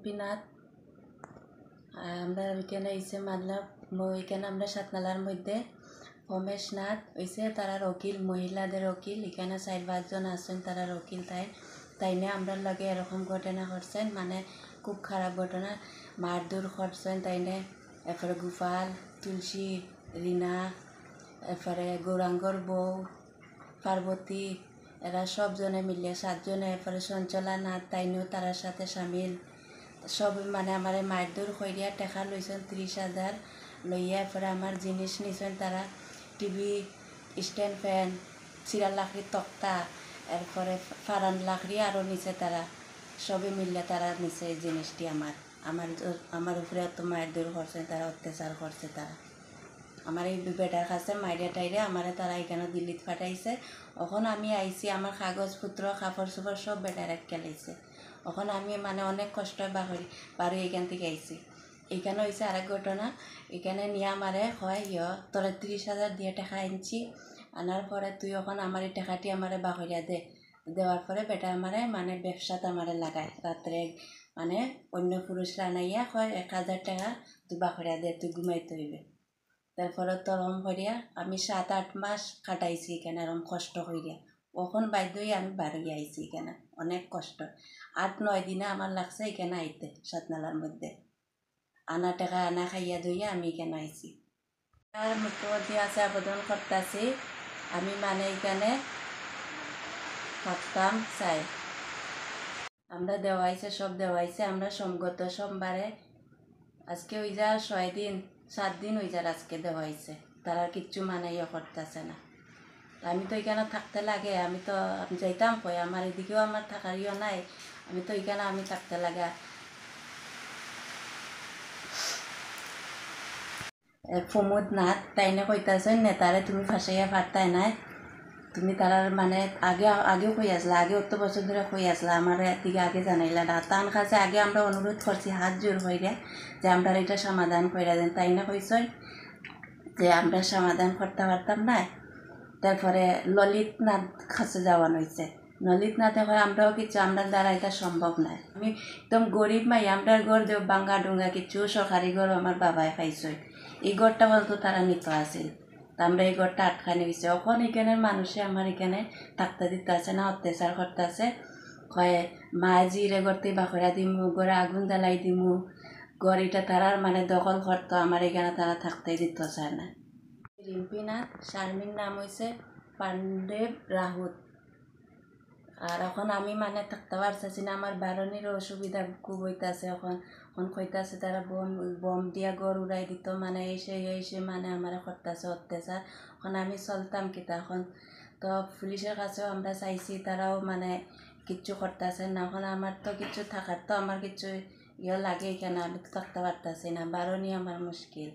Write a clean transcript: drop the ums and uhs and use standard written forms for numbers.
রিম্পি নাথ। আমরা ওইখানে এসে মানলাম ওইখানে আমরা সাতনালার মধ্যে পমেশ নাথ হয়েছে তারা উকিল, মহিলাদের উকিল। এখানে 4-5 জন আছেন তারা উকিল। তাইনে আমরা লাগে এরকম ঘটনা করছেন, মানে খুব খারাপ ঘটনা, মারধর করছেন তাইনে। এরপরে গোপাল, তুলসী, রিনা, এরপরে গৌরাঙ্গর বউ পার্বতী, এরা সবজনে মিলে 7 জনে। এরপরে চঞ্চলা নাথ তাইনেও তারার সাথে সামিল। সব মানে আমার মারধর কইরিয়া টাকা লইছেন 30,000 লইয়া। এরপরে আমার জিনিস নিছেন তারা, টিভি, স্ট্যান্ড ফ্যান, চিরা লাকড়ির তক্তা, এরপরে ফারান লাকড়ি আরও নিছে তারা। সবে মিললে তারা নিছে এই জিনিসটি। আমার উপরে এত মারধর করছেন তারা, অত্যাচার করছে তারা। আমার এই বেটার কাছে মাইরিয়া টাইরে আমারে তারা এখানে দিল্লিত পাঠাইছে। এখন আমি আইছি, আমার কাগজপত্র কাপড় চোপড় সব বেটার খেলাইছে। এখন আমি মানে অনেক কষ্ট বাড়ি এখান থেকে আইছি। এইখানে হয়েছে আরেক ঘটনা। এখানে নিয়ে আমারে হয় তোরা 30,000 দিয়ে টাকা আনছি, আনার পরে তুই এখন আমার এই টাকাটি আমারে বাহরিয়া দেওয়ার পরে বেটা আমারে মানে ব্যবসাতে আমারে লাগায়। রাত্রে মানে অন্য পুরুষরা আনাইয়া হয় 1,000 টাকা তুই বাহরিয়া দে, তুই ঘুমাইতে হইবে। তারপরে তরম করিয়া আমি 7-8 মাস কাটাইছি এখানে এরম কষ্ট করিয়া। কখন বাধ্য হয়ে আমি বাড়ি আইছি এখানে, অনেক কষ্ট। 8-9 দিনে আমার লাগছে এখানে আইতে সাতনালার মধ্যে। আনা টাকা আনা খাইয়া ধইয়া আমি এখানে আইছি। আর মুখ্যমন্ত্রী আছে আবেদন করতেছি আমি মানে এখানে থাকতাম চাই। আমরা দেওয়াইছে, সব দেওয়াইছে। আমরা গত সোমবারে, আজকে ওই যা 7 দিন ওই যার আজকে দেওয়াইছে। তারা কিচ্ছু মানে করতেছে না। আমি তো এখানে থাকতে লাগে, আমি তো যাইতাম কই, আমার এদিকেও আমার থাকার নাই। আমি তো এখানে আমি থাকতে লাগা। প্রমোদ নাথ তাইনে কইতাছেন নেতারে তুমি ফাঁসাইয়া পারতাই নাই, তুমি তারার মানে আগেও কই আসলা, আগে 8 বছর ধরে কই আসলা, আমার দিকে আগে জানাইলা না। তার কাছে আগে আমরা অনুরোধ করছি হাত জোর হইয়া যে আমরা এটা সমাধান কইরা দেন। তাই না কইসই যে আমরা সমাধান করতে পারতাম না। তারপরে ললিত নাথ কাছে যাওয়ানো হয়েছে। ললিত নাথে হয় আমরাও কিছু, আমরা দ্বারা এটা সম্ভব নয়। আমি একদম গরিব মাই, আমরা ঘর দেব বাঙ্গা ডুঙ্গা কিছু সরকারি ঘর আমার বাবায় খাইছই। এই ঘরটা বলতো তারা নিত আসিল, তা আমরা এই ঘরটা আটকানি হয়েছে। এখন এখানের মানুষে আমার এখানে থাকতে দিতে আছে না, অত্যাচার করতে আছে। কয়ে মা জিরে ঘরতে বাখরা দিমু, ঘরে আগুন জ্বালাই দিমু, ঘর এটা তারার মানে দখল করতো, আমার এখানে তারা থাকতে দিত চায় না। রিম্পি নাথ, শারমিন নাম হয়েছে পাণ্ডেব রাহুত। আর এখন আমি মানে থাকতে পারতেছি না, আমার বারণের অসুবিধা খুব হইতেছে। এখন কইতাছে তারা বম দিয়া ঘর উড়াই দিত, মানে এসে মানে আমার করতেছে অত্যাচার। এখন আমি চলতাম কিতা এখন? তো পুলিশের কাছেও আমরা চাইছি, তারাও মানে কিচ্ছু করতেছে না। এখন আমার তো কিছু থাকার তো আমার কিছু লাগে এখানে, আমি তো থাকতে পারতেছি না, বারণই আমার মুশকিল।